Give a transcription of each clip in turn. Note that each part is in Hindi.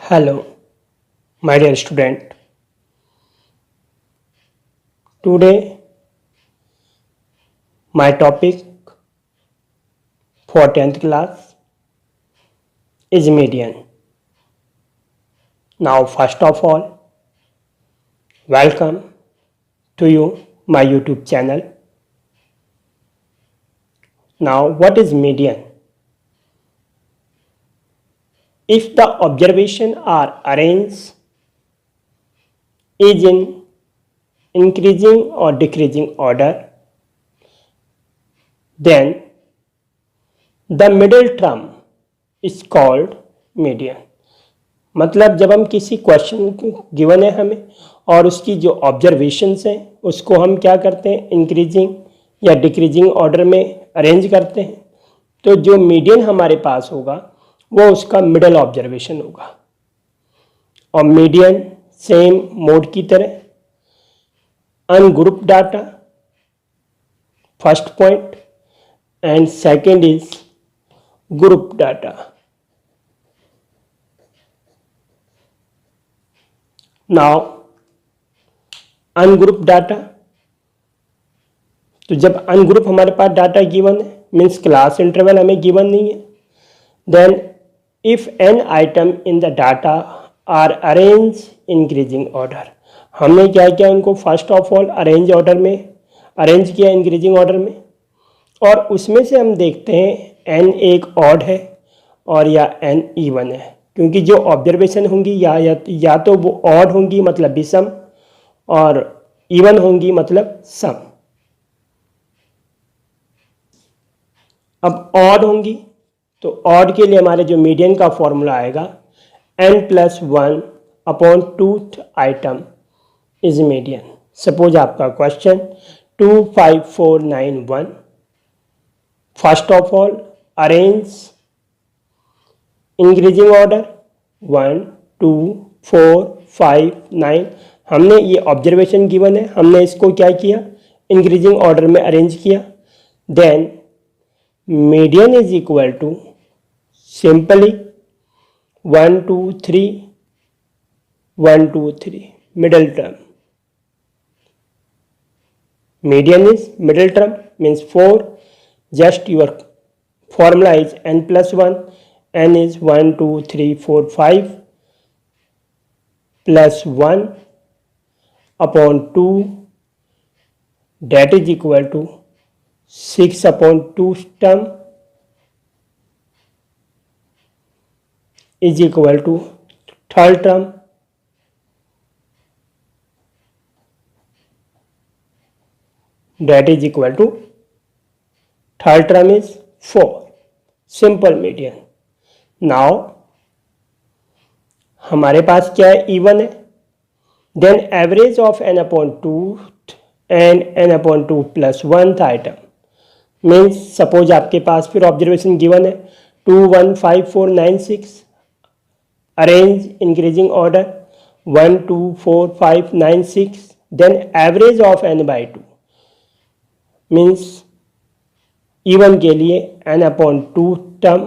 Hello, my dear student. Today, my topic for 10th class is median. Now, first of all, welcome to you, my YouTube channel. Now, what is median? If the observation are arranged is in increasing or decreasing order, then the middle term is called median. मतलब जब हम किसी क्वेश्चन गिवन है हमें और उसकी जो ऑब्जर्वेशंस हैं उसको हम क्या करते हैं, इंक्रीजिंग या डिक्रीजिंग ऑर्डर में अरेंज करते हैं, तो जो मीडियन हमारे पास होगा वो उसका मिडल ऑब्जर्वेशन होगा. और मीडियन सेम मोड की तरह ungroup data first point and second is group data. Now ungroup data, तो जब अनग्रुप हमारे पास डाटा गिवन है मीन्स क्लास इंटरवल हमें गिवन नहीं है, then if n item in the data are arrange increasing order. हमने क्या किया, उनको first of all arrange order में अरेंज किया, इंक्रीजिंग ऑर्डर में, और उसमें से हम देखते हैं एन एक ऑड है और या एन इवन है, क्योंकि जो ऑब्जर्वेशन होंगी या तो वो ऑड होंगी मतलब विषम और इवन होंगी मतलब सम. अब ऑड होंगी तो ऑड के लिए हमारे जो मीडियन का फॉर्मूला आएगा n+1 upon tooth item is median. Suppose आपका question 25491. First of all arrange increasing order 1 2 4 5 9. हमने ये ऑब्जर्वेशन गिवन है, हमने इसको क्या किया, इंक्रीजिंग ऑर्डर में अरेंज किया. Then median is equal to simply 1 2 3 1 2 3 middle term. Median is middle term means 4. Just your formula is n+1. n is 1 2 3 4 5 plus 1 upon 2, that is equal to 6 upon 2 term is equal to third term. That is equal to third term is 4. Simple median. Now हमारे पास क्या है, इवन है. Then average of n upon 2 and n upon 2 plus 1th item means suppose आपके पास फिर ऑब्जर्वेशन गिवन है 2 1 5 4 9 6. Arrange increasing order 1 2 4 5 9 6. Then average of n by 2 means even के लिए n upon 2 term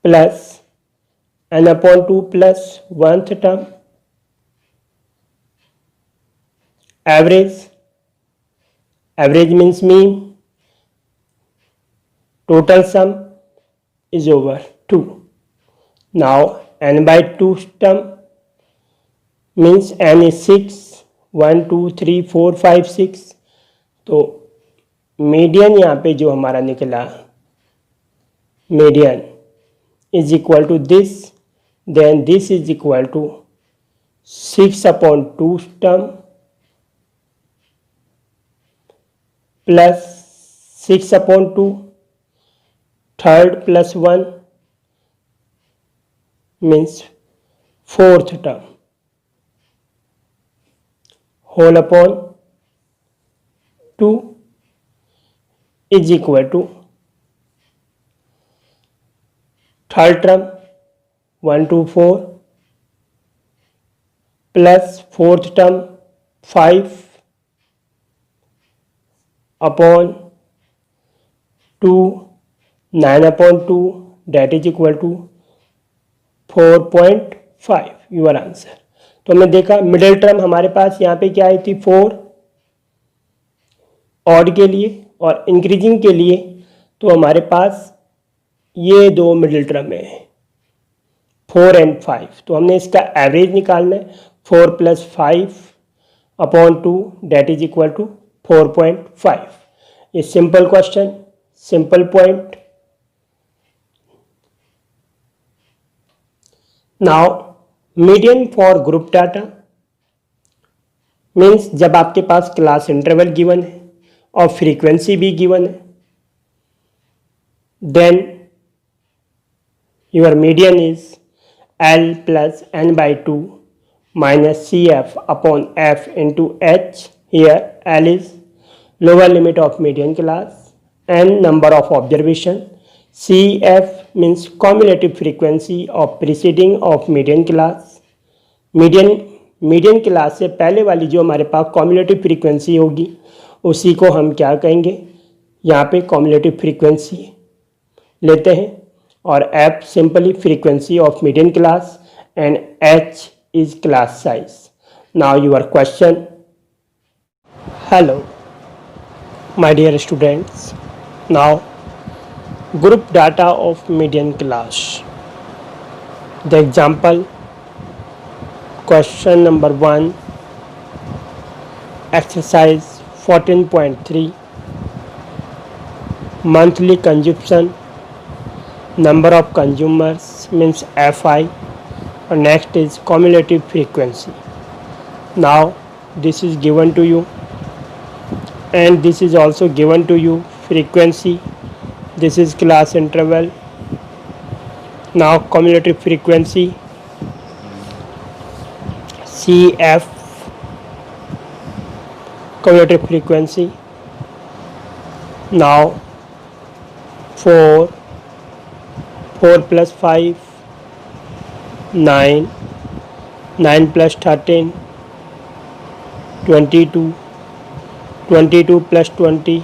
plus n upon 2 plus 1th term. Average means mean. Total sum is over 2. Now n by 2 term means n is 6 1 2 3 4 5 6. तो मीडियन यहाँ पे जो हमारा निकला, median is equal to this, then this is equal to 6 upon 2 term plus 6 upon 2 third plus 1 means 4th term whole upon 2 is equal to third term 1 2 4 plus 4th term 5 upon 2 9 upon 2 that is equal to 4.5 your answer. तो हमने देखा मिडिल टर्म हमारे पास यहाँ पे क्या आई थी 4 ऑड के लिए और इंक्रीजिंग के लिए, तो हमारे पास ये दो मिडिल टर्म है 4 and 5। तो हमने इसका एवरेज निकालना है 4 + 5 upon 2 that is equal to 4.5। ये simple question, simple point. Now median for group data means जब आपके पास क्लास इंटरवल गिवन है और फ्रीक्वेंसी भी गिवन है, then your median is L + n/2 - CF upon F into H। Here L is lower limit of median class, n number of observation, CF means cumulative frequency of preceding of median class। Median class से पहले वाली जो हमारे पास कॉम्युलेटिव फ्रीक्वेंसी होगी उसी को हम क्या कहेंगे, यहाँ पे कॉम्युलेटिव फ्रीक्वेंसी लेते हैं, और F simply frequency of median class and H is class size। Now your question। Hello my dear students, now group data of median class। The example question number 1 exercise 14.3 monthly consumption, number of consumers means Fi, and next is cumulative frequency। Now this is given to you and this is also given to you frequency, this is class interval। Now cumulative frequency CF, cumulative frequency। Now 4 + 5 9 9 + 13 22 22 + 20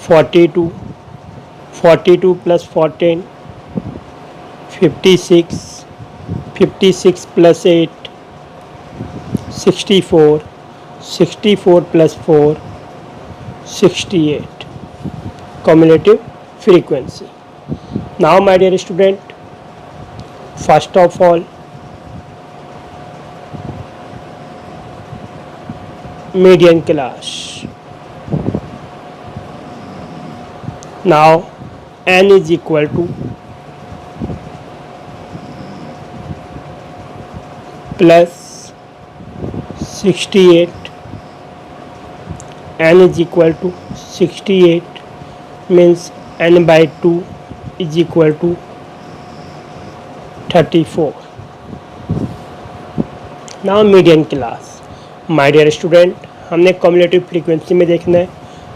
42 42 + 14 56 56 + 8 64 64 + 4 68 cumulative frequency। Now my dear student, first of all median class। Now n is equal to plus 68, n is equal to 68 means n/2 is equal to 34। Now median class my dear student, हमने कम्युलेटिव फ्रीक्वेंसी में देखना है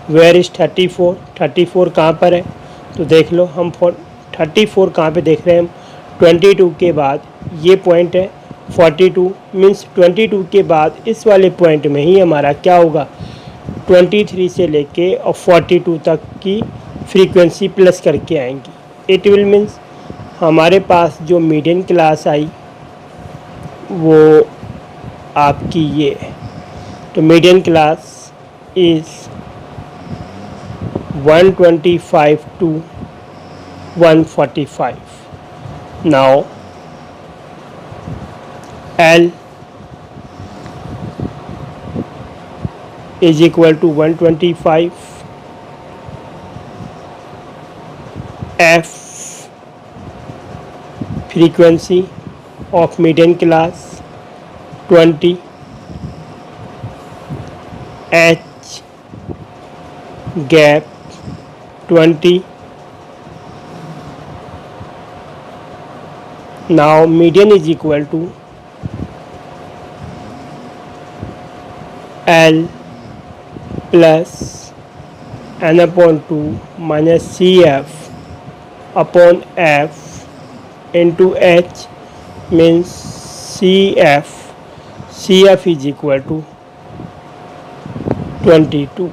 वेयर इज 34। 34 कहाँ पर है तो देख लो, हम 34 कहाँ पे देख रहे हैं हम 22 के बाद ये पॉइंट है 42 मीन्स 22 के बाद इस वाले पॉइंट में ही हमारा क्या होगा 23 से लेके और 42 तक की फ्रीक्वेंसी प्लस करके आएंगी। इट विल मीन्स हमारे पास जो मीडियन क्लास आई वो आपकी ये है। तो median class is 125 to 145। Now L is equal to 125, F frequency of median class 20, H gap 20। Now median is equal to L plus n/2 minus CF upon F into H means CF is equal to 22।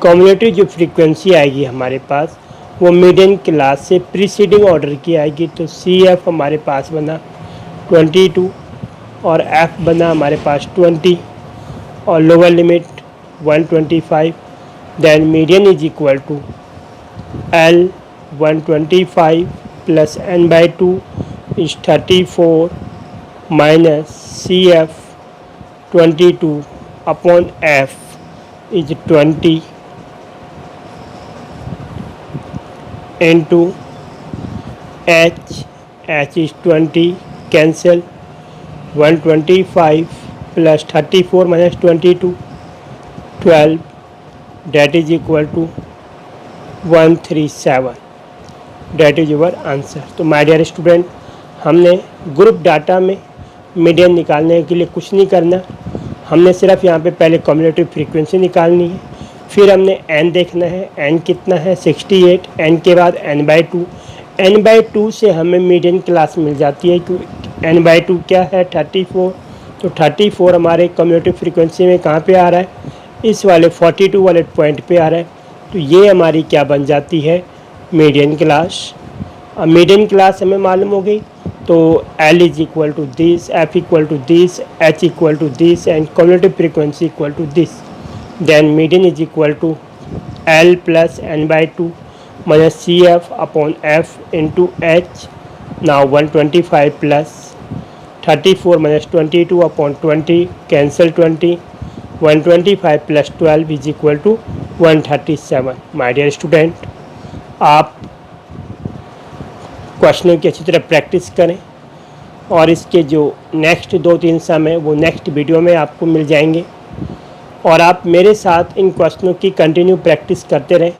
Cumulative जो फ्रीक्वेंसी आएगी हमारे पास वो मीडियन क्लास से प्रीसीडिंग ऑर्डर की आएगी। तो CF हमारे पास बना 22 और F बना हमारे पास 20 और lower limit 125। Then median is equal to L 125 plus n/2 is 34 minus CF 22 upon F is 20 into H is 20 cancel 125 plus 34 minus 22 12 that is equal to 137 that is your answer। तो माय डियर स्टूडेंट हमने ग्रुप डाटा में मीडियन निकालने के लिए कुछ नहीं करना, हमने सिर्फ यहाँ पे पहले कम्युलेटिव फ्रीक्वेंसी निकालनी है, फिर हमने n देखना है, n कितना है 68, n के बाद n/2, n/2 से हमें मीडियन क्लास मिल जाती है क्योंकि n/2 क्या है 34। तो 34 हमारे कम्युलेटिव फ्रीक्वेंसी में कहाँ पे आ रहा है, इस वाले 42 वाले पॉइंट पे आ रहा है। तो ये हमारी क्या बन जाती है मीडियन क्लास। अब मीडियन क्लास हमें मालूम हो गई तो L is equal to this, F equal to this, H equal to this and cumulative frequency equal to this. Then median is equal to L plus n/2 minus CF upon F into H. Now 125 plus 34 minus 22 upon 20 cancel 20, 125 plus 12 is equal to 137। My dear student, आप क्वेश्चनों की अच्छी तरह प्रैक्टिस करें और इसके जो नेक्स्ट 2-3 सम है वो नेक्स्ट वीडियो में आपको मिल जाएंगे और आप मेरे साथ इन क्वेश्चनों की कंटिन्यू प्रैक्टिस करते रहें।